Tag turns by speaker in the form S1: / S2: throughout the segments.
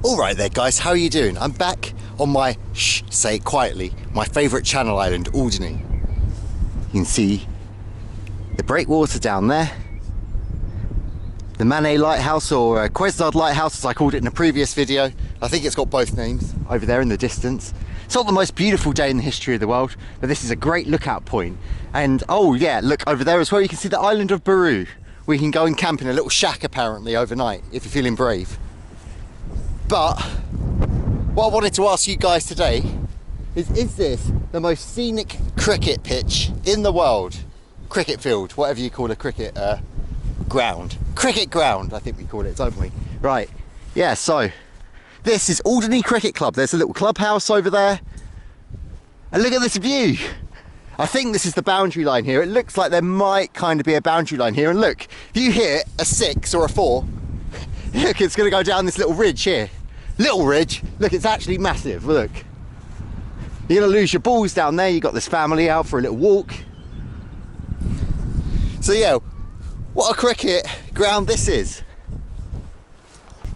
S1: Alright there guys, how are you doing? I'm back on my, say it quietly, my favourite channel island, Alderney. You can see the breakwater down there, the Manet Lighthouse, or Quesnard Lighthouse as I called it in a previous video. I think it's got both names over there in the distance. It's not the most beautiful day in the history of the world, but this is a great lookout point. And oh yeah, look over there as well, you can see the island of Baru. We can go and camp in a little shack apparently overnight if you're feeling brave. But what I wanted to ask you guys today is this the most scenic cricket pitch in the world? Cricket field, whatever you call a cricket ground. Cricket ground, I think we call it, don't we? Right, yeah, so this is Alderney Cricket Club. There's a little clubhouse over there. And look at this view. I think this is the boundary line here. It looks like there might kind of be a boundary line here. And look, if you hit a 6 or a 4, look, it's going to go down this little ridge here. Little ridge. Look, it's actually massive. Look. You're going to lose your balls down there. You've got this family out for a little walk. So yeah, what a cricket ground this is.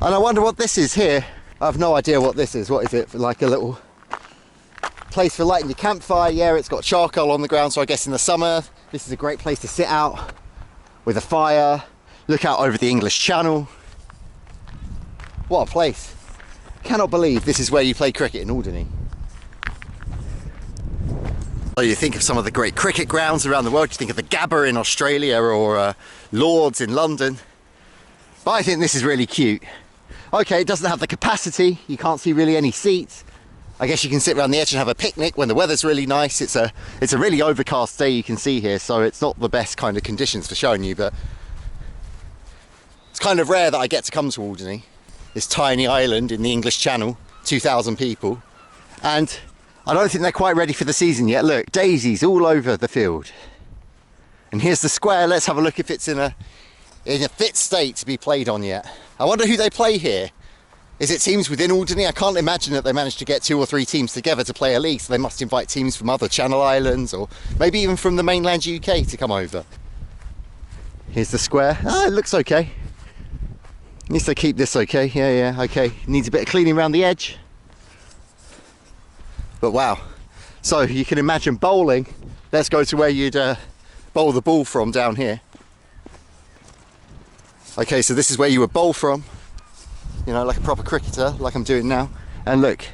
S1: And I wonder what this is here. I have no idea what this is. What is it? Like a little place for lighting your campfire. Yeah, it's got charcoal on the ground, so I guess in the summer this is a great place to sit out with a fire, look out over the English Channel. What a place. Cannot believe this is where you play cricket in Alderney. So you think of some of the great cricket grounds around the world. You think of the Gabba in Australia or Lords in London. But I think this is really cute. Okay, it doesn't have the capacity. You can't see really any seats. I guess you can sit around the edge and have a picnic when the weather's really nice. It's a really overcast day you can see here, so it's not the best kind of conditions for showing you, but it's kind of rare that I get to come to Alderney. This tiny island in the English Channel, 2,000 people, and I don't think they're quite ready for the season yet. Look, daisies all over the field. And here's the square. Let's have a look if it's in a fit state to be played on yet. I wonder who they play here. Is it teams within Alderney? I can't imagine that they managed to get 2 or 3 teams together to play a league, so they must invite teams from other Channel Islands or maybe even from the mainland UK to come over. Here's the square. Ah, it looks okay. Needs to keep this okay. Yeah, okay. Needs a bit of cleaning around the edge. But wow. So you can imagine bowling. Let's go to where you'd bowl the ball from down here. Okay, so this is where you would bowl from. You know, like a proper cricketer, like I'm doing now. And look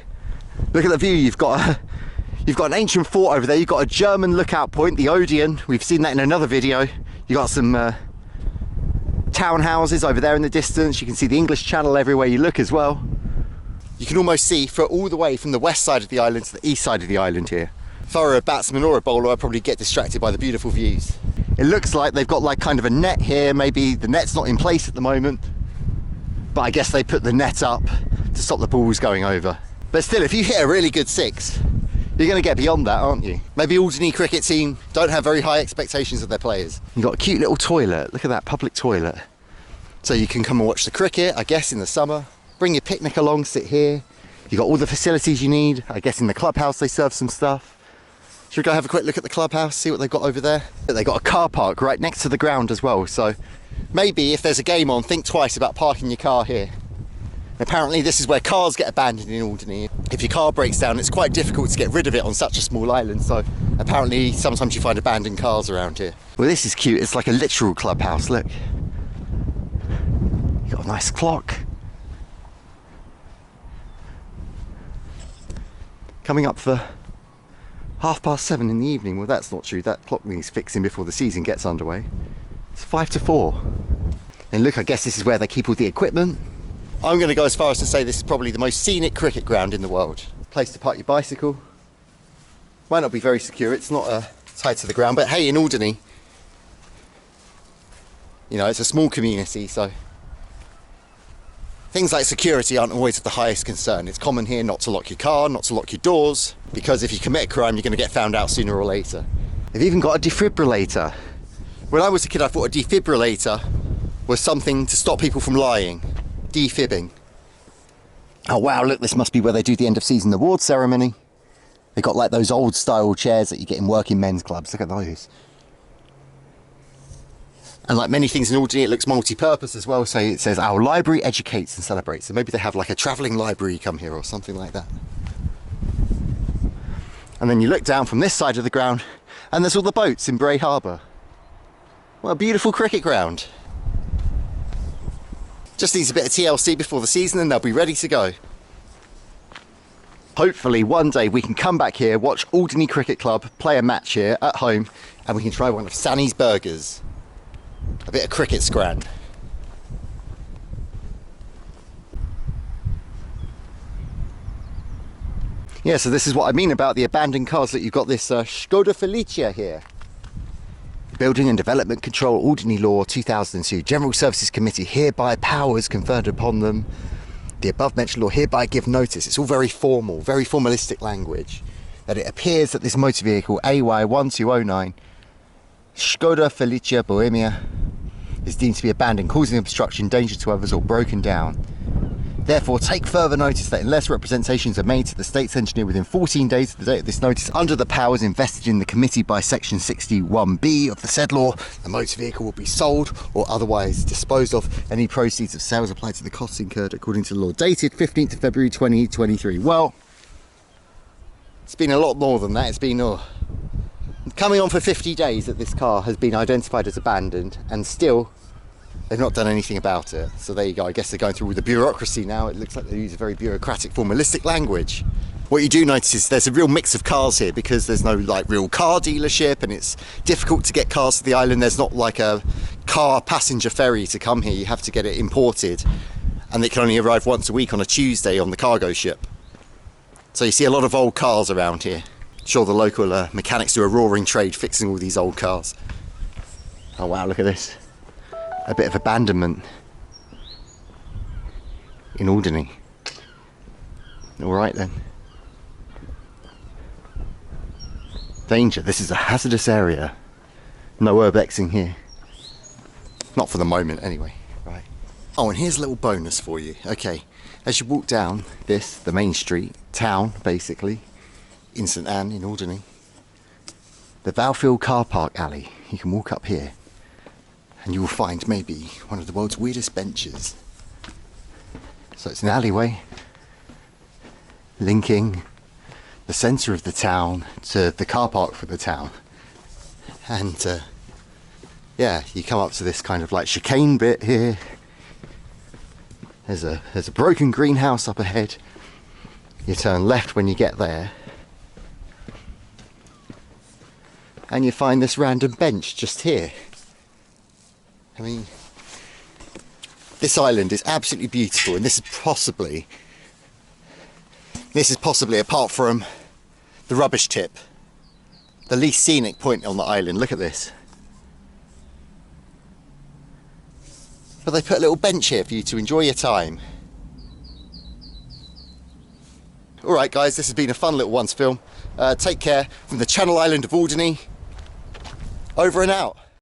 S1: at the view. You've got an ancient fort over there. You've got a German lookout point, the Odeon. We've seen that in another video. You got some townhouses over there in the distance. You can see the English Channel everywhere you look as well. You can almost see for all the way from the west side of the island to the east side of the island here. If I were a batsman or a bowler, I'd probably get distracted by the beautiful views. It looks like they've got like kind of a net here. Maybe the net's not in place at the moment, but I guess they put the net up to stop the balls going over. But still, if you hit a really good 6, you're going to get beyond that, aren't you? Maybe Alderney cricket team don't have very high expectations of their players. You've got a cute little toilet. Look at that public toilet. So you can come and watch the cricket, I guess, in the summer. Bring your picnic along, sit here. You've got all the facilities you need. I guess in the clubhouse they serve some stuff. Should we go have a quick look at the clubhouse, see what they've got over there? They've got a car park right next to the ground as well, so maybe if there's a game on, think twice about parking your car here. Apparently this is where cars get abandoned in Alderney. If your car breaks down, it's quite difficult to get rid of it on such a small island, so apparently sometimes you find abandoned cars around here. Well, this is cute. It's like a literal clubhouse, look. You've got a nice clock. Coming up for 7:30 in the evening. Well, that's not true. That clock needs fixing before the season gets underway. It's 5 to 4. And look, I guess this is where they keep all the equipment. I'm going to go as far as to say this is probably the most scenic cricket ground in the world. Place to park your bicycle. Might not be very secure. It's not tied to the ground, but hey, in Alderney, you know, it's a small community, so things like security aren't always of the highest concern. It's common here not to lock your car, not to lock your doors, because if you commit a crime, you're going to get found out sooner or later. They've even got a defibrillator. When I was a kid, I thought a defibrillator was something to stop people from lying. Defibbing. Oh wow, look, this must be where they do the end of season award ceremony. They've got like those old style chairs that you get in working men's clubs. Look at those. And like many things in Alderney, it looks multi-purpose as well. So it says our library educates and celebrates. So maybe they have like a travelling library come here or something like that. And then you look down from this side of the ground and there's all the boats in Bray Harbour. What a beautiful cricket ground. Just needs a bit of TLC before the season and they'll be ready to go. Hopefully one day we can come back here, watch Alderney Cricket Club play a match here at home, and we can try one of Sanny's burgers. A bit of cricket scran. Yeah, so this is what I mean about the abandoned cars, that you've got this Skoda Felicia here. Building and Development Control Alderney Law 2002. General Services Committee hereby powers conferred upon them. The above mentioned law hereby give notice. It's all very formal, very formalistic language. That it appears that this motor vehicle AY1209 Skoda Felicia Bohemia is deemed to be abandoned, causing obstruction, danger to others, or broken down. Therefore, take further notice that unless representations are made to the State's Engineer within 14 days of the date of this notice, under the powers invested in the committee by Section 61B of the said law, the motor vehicle will be sold or otherwise disposed of. Any proceeds of sales applied to the costs incurred according to the law. Dated 15th of February 2023. Well, it's been a lot more than that. It's been coming on for 50 days that this car has been identified as abandoned, and still they've not done anything about it. So there you go. I guess they're going through all the bureaucracy now. It looks like they use a very bureaucratic, formalistic language. What you do notice is there's a real mix of cars here, because there's no like real car dealership, and it's difficult to get cars to the island. There's not like a car passenger ferry to come here. You have to get it imported, and it can only arrive once a week on a Tuesday on the cargo ship. So you see a lot of old cars around here. Sure, the local mechanics do a roaring trade fixing all these old cars. Oh wow, look at this. A bit of abandonment in Alderney. Alright then. Danger, this is a hazardous area. No urbexing here. Not for the moment anyway. Right. Oh, and here's a little bonus for you. Okay, as you walk down this, the main street, town basically, in St Anne in Alderney, the Valfield car park alley, you can walk up here and you will find maybe one of the world's weirdest benches. So it's an alleyway linking the centre of the town to the car park for the town. And yeah, you come up to this kind of like chicane bit here. There's a broken greenhouse up ahead. You turn left when you get there, and you find this random bench just here. I mean, this island is absolutely beautiful, and this is possibly, apart from the rubbish tip, the least scenic point on the island. Look at this. But they put a little bench here for you to enjoy your time. Alright guys, this has been a fun little once film. Take care from the Channel Island of Alderney. Over and out.